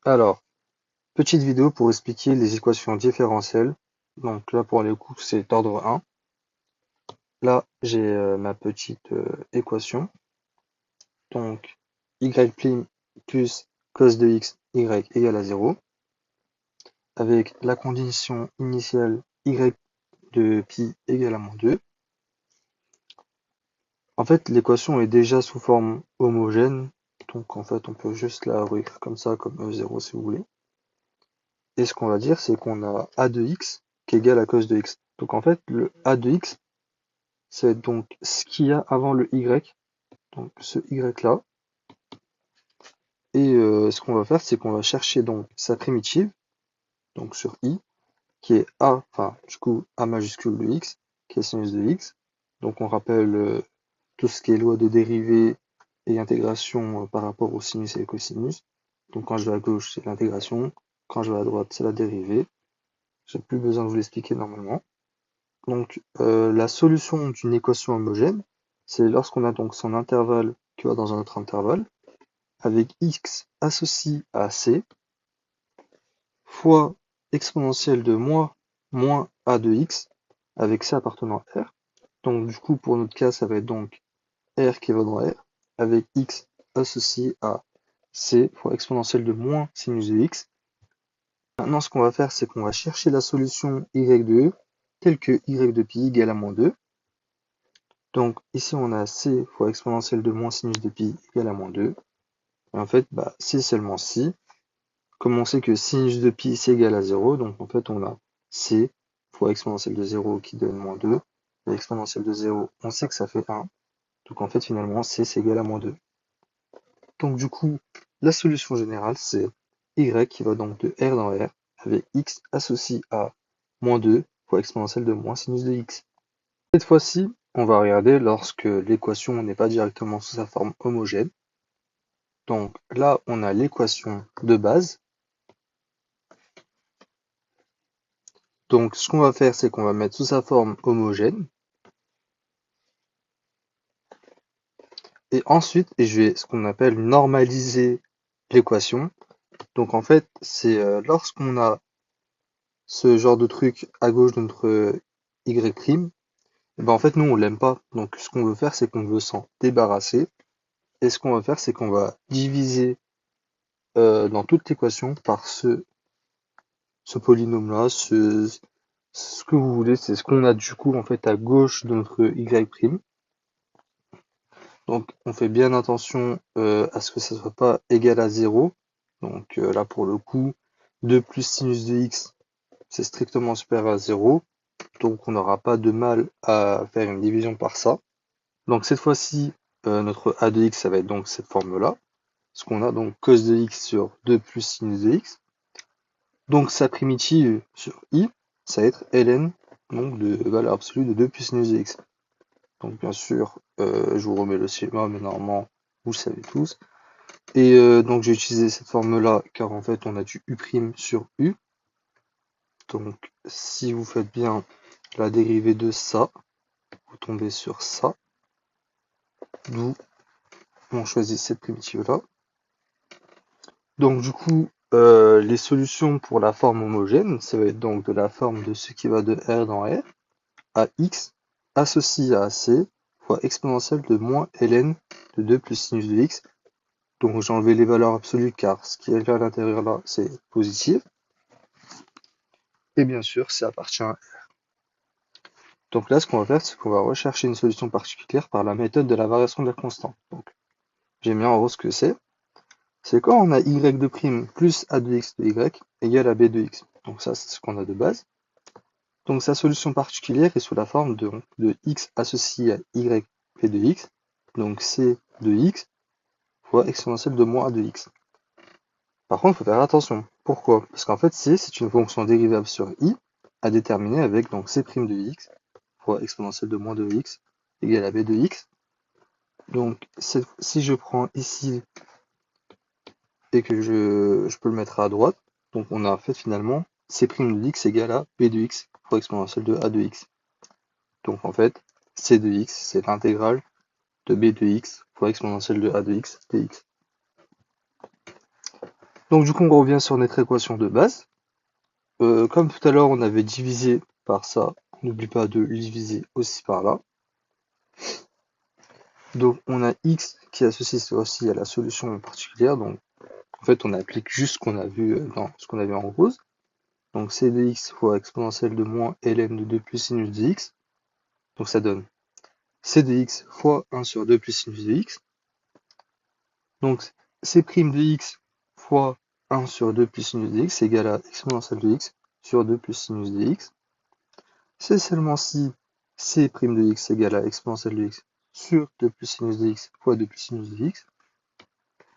Alors, petite vidéo pour expliquer les équations différentielles. Donc là, pour les coups, c'est d'ordre 1. Là, j'ai ma petite équation. Donc, y' plus cos de x, y égale à 0. Avec la condition initiale y de pi égale à moins 2. En fait, l'équation est déjà sous forme homogène. Donc, en fait, on peut juste la réécrire comme ça, comme E0 si vous voulez. Et ce qu'on va dire, c'est qu'on a a de x qui est égal à cos de x. Donc en fait, le a de x, c'est donc ce qu'il y a avant le y, donc ce y là. Et ce qu'on va faire, c'est qu'on va chercher donc sa primitive, donc sur i, qui est a, enfin du coup a majuscule de x, qui est sinus de x. Donc on rappelle tout ce qui est loi de dérivée et intégration par rapport au sinus et au cosinus. Donc quand je vais à gauche, c'est l'intégration, quand je vais à droite, c'est la dérivée. J'ai plus besoin de vous l'expliquer normalement. Donc la solution d'une équation homogène, c'est lorsqu'on a donc son intervalle qui va dans un autre intervalle, avec x associé à c, fois exponentielle de moins a de x, avec c appartenant à r. Donc du coup, pour notre cas, ça va être donc r qui va dans r, avec x associé à c, fois exponentielle de moins sinus de x. Maintenant, ce qu'on va faire, c'est qu'on va chercher la solution y de e, telle que y de pi égale à moins 2. Donc ici on a c fois exponentielle de moins sinus de pi égale à moins 2. Et en fait, c'est seulement si. Comme on sait que sinus de pi c'est égal à 0, donc en fait on a c fois exponentielle de 0 qui donne moins 2. Et exponentielle de 0, on sait que ça fait 1. Donc en fait finalement c c'est égal à moins 2. Donc du coup, la solution générale c'est y qui va donc de r dans r avec x associé à moins 2 fois exponentielle de moins sinus de x. Cette fois-ci, on va regarder lorsque l'équation n'est pas directement sous sa forme homogène. Donc là, on a l'équation de base. Donc ce qu'on va faire, c'est qu'on va mettre sous sa forme homogène. Et ensuite, je vais ce qu'on appelle normaliser l'équation. Donc en fait, c'est lorsqu'on a ce genre de truc à gauche de notre y', en fait, nous, on l'aime pas. Donc ce qu'on veut faire, c'est qu'on veut s'en débarrasser. Et ce qu'on va faire, c'est qu'on va diviser dans toute l'équation par ce polynôme-là, ce que vous voulez, c'est ce qu'on a du coup en fait à gauche de notre y'. Donc on fait bien attention à ce que ça soit pas égal à 0. Donc là pour le coup, 2 plus sinus de x, c'est strictement supérieur à 0. Donc on n'aura pas de mal à faire une division par ça. Donc cette fois-ci, notre a de x, ça va être donc cette forme-là. Ce qu'on a donc cos de x sur 2 plus sinus de x. Donc sa primitive sur i, ça va être ln, donc de valeur absolue de 2 plus sinus de x. Donc bien sûr, je vous remets le schéma, mais normalement, vous le savez tous. Et donc j'ai utilisé cette forme-là, car en fait, on a du u' sur u. Donc si vous faites bien la dérivée de ça, vous tombez sur ça. D'où on choisit cette primitive-là. Donc du coup, les solutions pour la forme homogène, ça va être donc de la forme de ce qui va de R dans R à x associé à c fois exponentielle de moins ln de 2 plus sinus de x. Donc j'ai enlevé les valeurs absolues car ce qui est à l'intérieur là, c'est positif. Et bien sûr, ça appartient à R. Donc là, ce qu'on va faire, c'est qu'on va rechercher une solution particulière par la méthode de la variation de la constante. Donc j'ai mis en haut ce que c'est. C'est quand on a y de prime plus a de x de y égale à b de x. Donc ça, c'est ce qu'on a de base. Donc sa solution particulière est sous la forme de x associé à y p de x, donc c de x fois exponentielle de moins a de x. Par contre, il faut faire attention. Pourquoi? Parce qu'en fait, c, c'est une fonction dérivable sur i à déterminer avec donc c' de x fois exponentielle de moins de x égale à b de x. Donc si je prends ici et que je peux le mettre à droite, donc on a en fait finalement c' de x égale à b de x fois exponentielle de a de x. Donc en fait, c de x, c'est l'intégrale de b de x fois exponentielle de a de x dx. Donc du coup, on revient sur notre équation de base. Comme tout à l'heure, on avait divisé par ça. N'oublie pas de diviser aussi par là. Donc on a x qui est associé aussi à la solution particulière. Donc en fait, on applique juste ce qu'on a vu dans ce qu'on a vu en rose. Donc c de x fois exponentielle de moins ln de 2 plus sinus de x. Donc ça donne c de x fois 1 sur 2 plus sinus de x. Donc c' de x fois 1 sur 2 plus sinus de x égale à exponentielle de x sur 2 plus sinus de x. C'est seulement si c' de x égale à exponentielle de x sur 2 plus sinus de x fois 2 plus sinus de x.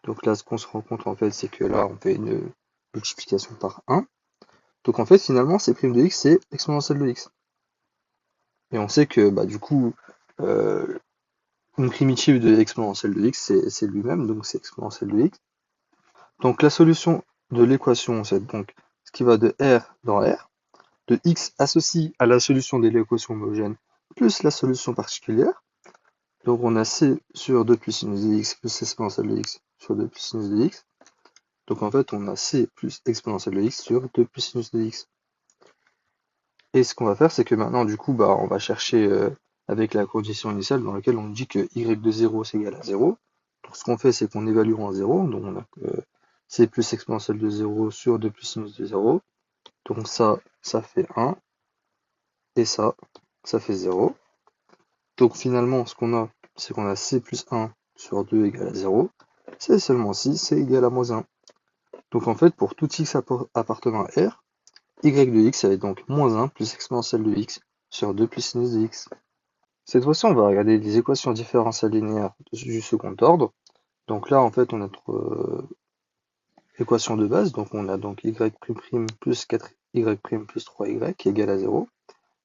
Donc là, ce qu'on se rend compte en fait, c'est que là, on fait une multiplication par 1. Donc en fait, finalement, c' de x, c'est exponentielle de x. Et on sait que bah, du coup, une primitive de exponentielle de x, c'est lui-même, donc c'est exponentielle de x. Donc la solution de l'équation, c'est donc ce qui va de R dans R, de x associé à la solution de l'équation homogène plus la solution particulière. Donc on a c sur 2 plus sinus de x plus exponentielle de x sur 2 plus sinus de x. Donc en fait, on a c plus exponentielle de x sur 2 plus sinus de x. Et ce qu'on va faire, c'est que maintenant, du coup, bah, on va chercher avec la condition initiale dans laquelle on dit que y de 0 c'est égal à 0. Donc ce qu'on fait, c'est qu'on évalue en 0. Donc on a c plus exponentielle de 0 sur 2 plus sinus de 0. Donc ça fait 1. Et ça fait 0. Donc finalement, ce qu'on a, c'est qu'on a c plus 1 sur 2 égale à 0. C'est seulement si c'est égal à moins 1. Donc en fait, pour tout x appartenant à R, y de x, ça va être donc moins 1 plus exponentielle de x sur 2 plus sinus de x. Cette fois-ci, on va regarder les équations différentielles linéaires du second ordre. Donc là, en fait, on a notre équation de base. Donc on a donc y' plus 4y' plus 3y qui est égal à 0.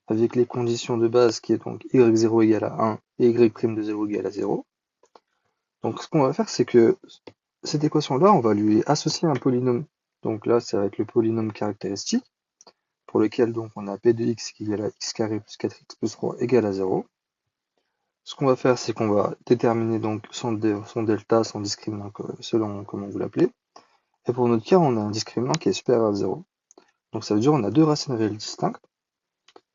Avec les conditions de base qui est donc y0 égale à 1 et y' de 0 égale à 0. Donc ce qu'on va faire, c'est que cette équation-là, on va lui associer un polynôme. Donc là, ça va être le polynôme caractéristique, pour lequel donc on a p de x qui est égal à x carré plus 4x plus 3 égale à 0. Ce qu'on va faire, c'est qu'on va déterminer donc son delta, son discriminant, selon comment vous l'appelez. Et pour notre cas, on a un discriminant qui est supérieur à 0. Donc ça veut dire qu'on a deux racines réelles distinctes,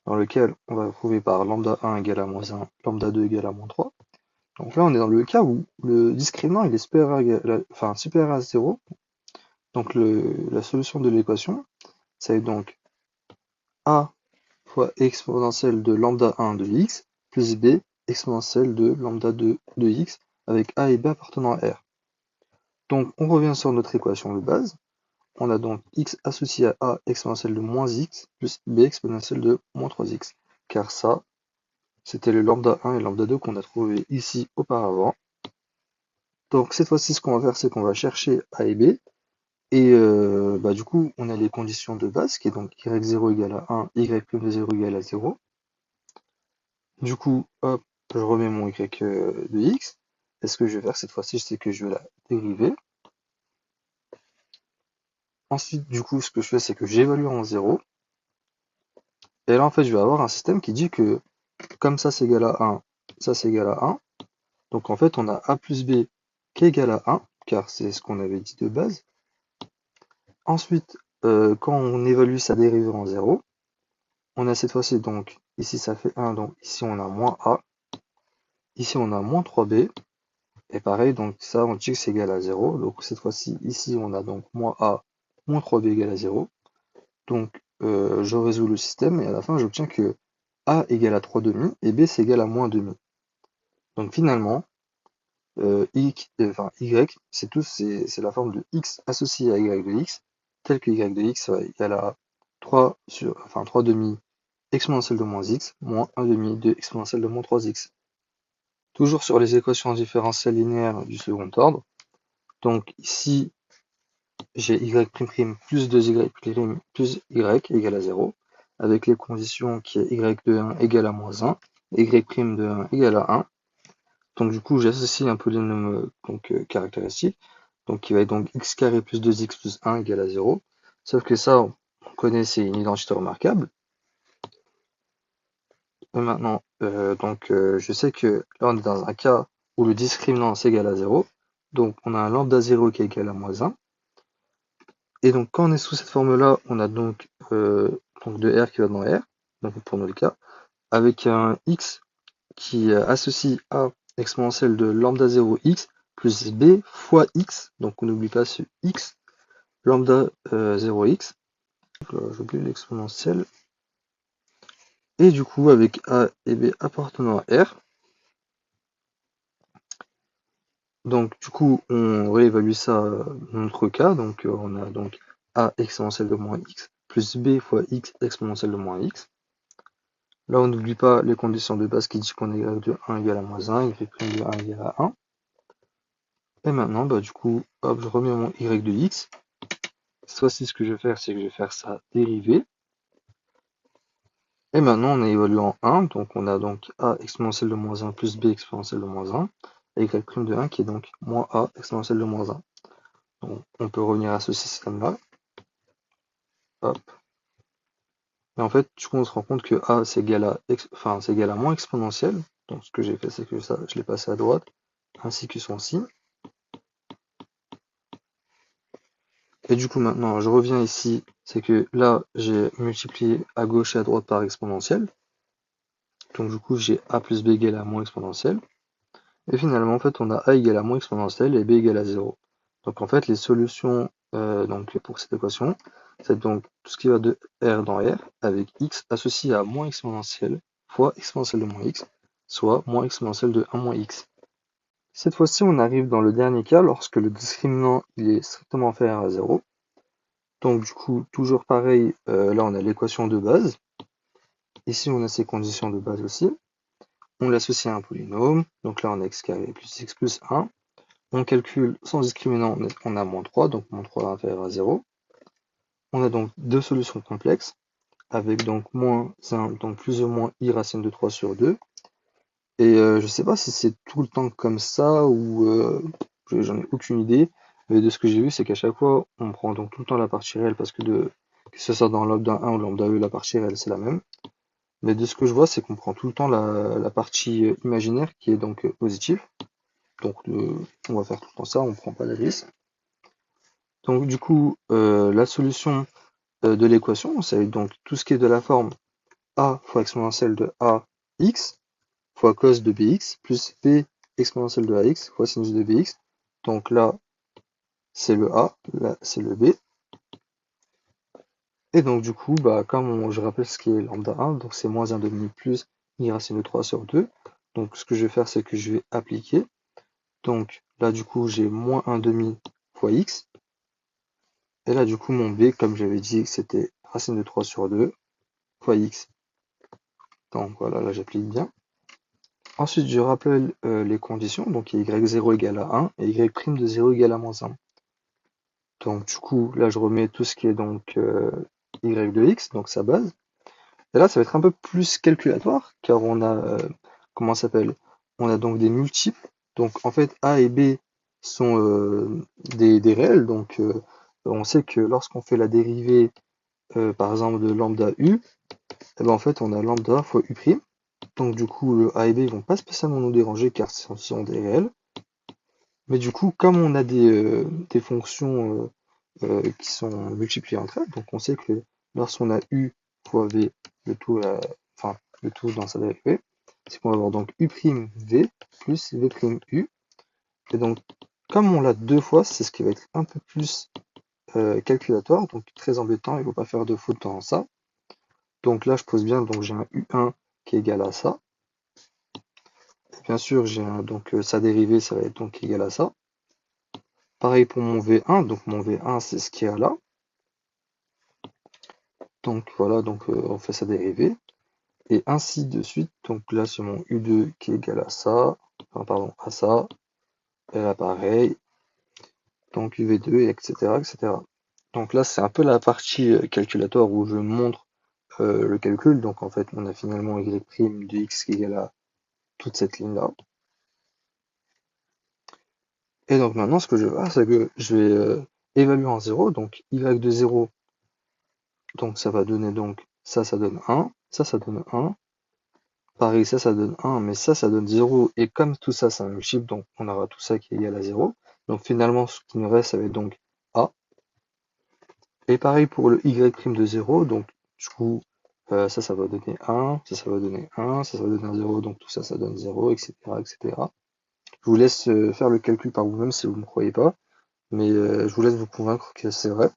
dans lequel on va trouver par lambda 1 égale à moins 1, lambda 2 égale à moins 3. Donc là, on est dans le cas où le discriminant il est supérieur à 0. Donc la solution de l'équation, ça va être donc a fois exponentielle de lambda 1 de x plus b exponentielle de lambda 2 de x avec a et b appartenant à R. Donc on revient sur notre équation de base. On a donc x associé à a exponentielle de moins x plus b exponentielle de moins 3x. Car ça, c'était le lambda 1 et lambda 2 qu'on a trouvé ici auparavant. Donc cette fois-ci, ce qu'on va faire, c'est qu'on va chercher a et b. Et bah, du coup, on a les conditions de base, qui est donc y0 égale à 1, y de 0 égale à 0. Du coup, hop, je remets mon y de x. Et ce que je vais faire cette fois-ci, c'est que je vais la dériver. Ensuite, du coup, ce que je fais, c'est que j'évalue en 0. Et là, en fait, je vais avoir un système qui dit que comme ça, c'est égal à 1, ça, c'est égal à 1. Donc, en fait, on a a plus b qui est égal à 1, car c'est ce qu'on avait dit de base. Ensuite, quand on évalue sa dérivée en 0, on a cette fois-ci, donc, ici, ça fait 1, donc ici, on a moins a. Ici, on a moins 3b. Et pareil, donc ça, on dit que c'est égal à 0. Donc, cette fois-ci, ici, on a donc moins a, moins 3b égale à 0. Donc, je résous le système et à la fin, j'obtiens que a égale à 3 demi et b, c'est égal à moins demi. Donc, finalement, y, c'est la forme de x associée à y de x, tel que y de x va égal à 3 demi exponentielle de moins x moins 1 demi de exponentielle de moins 3x. Toujours sur les équations différentielles linéaires du second ordre. Donc ici, j'ai y' plus 2y' plus y égale à 0, avec les conditions qui est y de 1 égale à moins 1, y' de 1 égale à 1. Donc du coup, j'associe un polynôme caractéristique, donc qui va être donc x carré plus 2x plus 1 égale à 0. Sauf que ça, on connaît, c'est une identité remarquable. Et maintenant, je sais que là, on est dans un cas où le discriminant c'est égal à 0. Donc on a un lambda 0 qui est égal à moins 1. Et donc quand on est sous cette forme-là, on a donc de R qui va dans R, donc pour notre cas, avec un X qui associe A exponentielle de lambda 0 X plus B fois X, donc on n'oublie pas ce X, lambda 0 X, j'oublie l'exponentielle, et du coup avec A et B appartenant à R. Donc du coup on réévalue ça dans notre cas, donc on a donc A exponentielle de moins X plus B fois X exponentielle de moins X. Là on n'oublie pas les conditions de base qui disent qu'on est y de 1 égale à moins 1, y' de 1 égale à 1. Et maintenant bah du coup hop je remets mon y de x. Cette fois-ci ce que je vais faire c'est que je vais faire sa dérivée. Et maintenant on a évalué en 1, donc on a donc A exponentielle de moins 1 plus B exponentielle de moins 1, et y' de 1 qui est donc moins A exponentielle de moins 1. Donc, on peut revenir à ce système-là. Hop. Et en fait, du coup, on se rend compte que A c'est égal à moins exponentielle. Donc ce que j'ai fait, c'est que ça, je l'ai passé à droite, ainsi que son signe. Et du coup, maintenant, je reviens ici, c'est que là, j'ai multiplié à gauche et à droite par exponentielle. Donc du coup, j'ai A plus B égale à moins exponentielle. Et finalement, en fait, on a A égale à moins exponentielle et B égale à 0. Donc en fait, les solutions pour cette équation, c'est donc tout ce qui va de R dans R avec X associé à moins exponentielle fois exponentielle de moins X, soit moins exponentielle de 1 moins X. Cette fois-ci, on arrive dans le dernier cas lorsque le discriminant il est strictement inférieur à 0. Donc du coup, toujours pareil, là on a l'équation de base. Ici, on a ces conditions de base aussi. On l'associe à un polynôme. Donc là, on a x carré plus x plus 1. On calcule sans discriminant, on a moins 3, donc moins 3 inférieur à 0. On a donc deux solutions complexes, avec donc moins 1, donc plus ou moins i racine de 3 sur 2. Et je sais pas si c'est tout le temps comme ça, ou j'en ai aucune idée. Mais de ce que j'ai vu, c'est qu'à chaque fois, on prend donc tout le temps la partie réelle, parce que ce soit dans lambda 1 ou lambda e, la partie réelle, c'est la même. Mais de ce que je vois, c'est qu'on prend tout le temps la partie imaginaire, qui est donc positive. Donc on va faire tout le temps ça, on prend pas de risque. Donc du coup, la solution de l'équation, c'est donc tout ce qui est de la forme a fois exponentielle de ax fois cos de bx plus b exponentielle de ax fois sinus de bx. Donc là, c'est le a, là, c'est le b. Et donc du coup, bah, comme je rappelle ce qui est lambda 1, donc c'est moins 1 demi plus i racine de 3 sur 2. Donc ce que je vais faire, c'est que je vais appliquer. Donc là, du coup, j'ai moins 1 demi fois x. Et là, du coup, mon b, comme j'avais dit, c'était racine de 3 sur 2 fois x. Donc voilà, là j'applique bien. Ensuite, je rappelle les conditions. Donc y0 égale à 1 et y' de 0 égale à moins 1. Donc du coup, là je remets tout ce qui est donc y de x, donc sa base. Et là, ça va être un peu plus calculatoire, car on a, comment ça s'appelle? On a donc des multiples. Donc en fait, a et b sont des réels. Donc on sait que lorsqu'on fait la dérivée, par exemple, de lambda u, et ben en fait on a lambda fois u'. Donc du coup le a et b vont pas spécialement nous déranger car ce sont des réels. Mais du coup comme on a des fonctions qui sont multipliées entre elles, donc on sait que lorsqu'on a u fois v, le tout, le tout dans sa dérivée, c'est qu'on va avoir donc u' v plus v' u. Et donc comme on l'a deux fois, c'est ce qui va être un peu plus calculatoire, donc très embêtant, il ne faut pas faire de faute dans ça. Donc là je pose bien, donc j'ai un u1 qui est égal à ça. Bien sûr, j'ai donc sa dérivée, ça va être donc égal à ça. Pareil pour mon V1, donc mon V1 c'est ce qu'il y a là. Donc voilà, donc on fait sa dérivée. Et ainsi de suite, donc là c'est mon U2 qui est égal à ça, enfin pardon, à ça. Et là pareil, donc UV2, et etc., etc. Donc là c'est un peu la partie calculatoire où je montre le calcul. Donc en fait on a finalement Y' de X qui est égal à toute cette ligne-là. Et donc maintenant, ce que je vais faire, c'est que je vais évaluer en 0, donc y de 0, donc ça va donner donc ça donne 1, ça donne 1, pareil, ça donne 1, mais ça donne 0, et comme tout ça c'est un multiple, donc on aura tout ça qui est égal à 0. Donc finalement, ce qui nous reste, ça va être donc A. Et pareil pour le y' de 0, donc du coup, ça va donner 1, ça va donner 1, ça va donner un 0, donc tout ça, ça donne 0, etc., etc. Je vous laisse faire le calcul par vous-même si vous ne me croyez pas, mais je vous laisse vous convaincre que c'est vrai.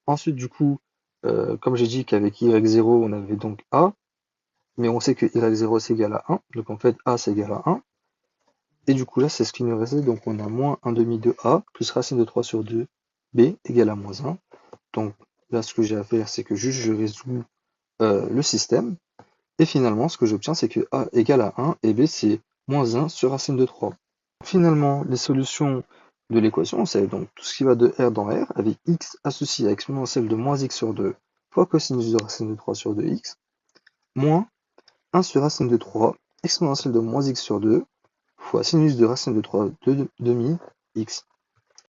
Ensuite, du coup, comme j'ai dit qu'avec y0, on avait donc a, mais on sait que y0 c'est égal à 1, donc en fait a c'est égal à 1. Et du coup là, c'est ce qui nous restait, donc on a moins 1 demi de a, plus racine de 3 sur 2, b égale à moins 1. Donc là, ce que j'ai à faire, c'est que juste je résous le système, et finalement, ce que j'obtiens, c'est que a égale à 1, et b c'est moins 1 sur racine de 3. Finalement, les solutions de l'équation, c'est donc tout ce qui va de R dans R, avec x associé à exponentielle de moins x sur 2 fois cosinus de racine de 3 sur 2x, moins 1 sur racine de 3 exponentielle de moins x sur 2 fois sinus de racine de 3 de demi x.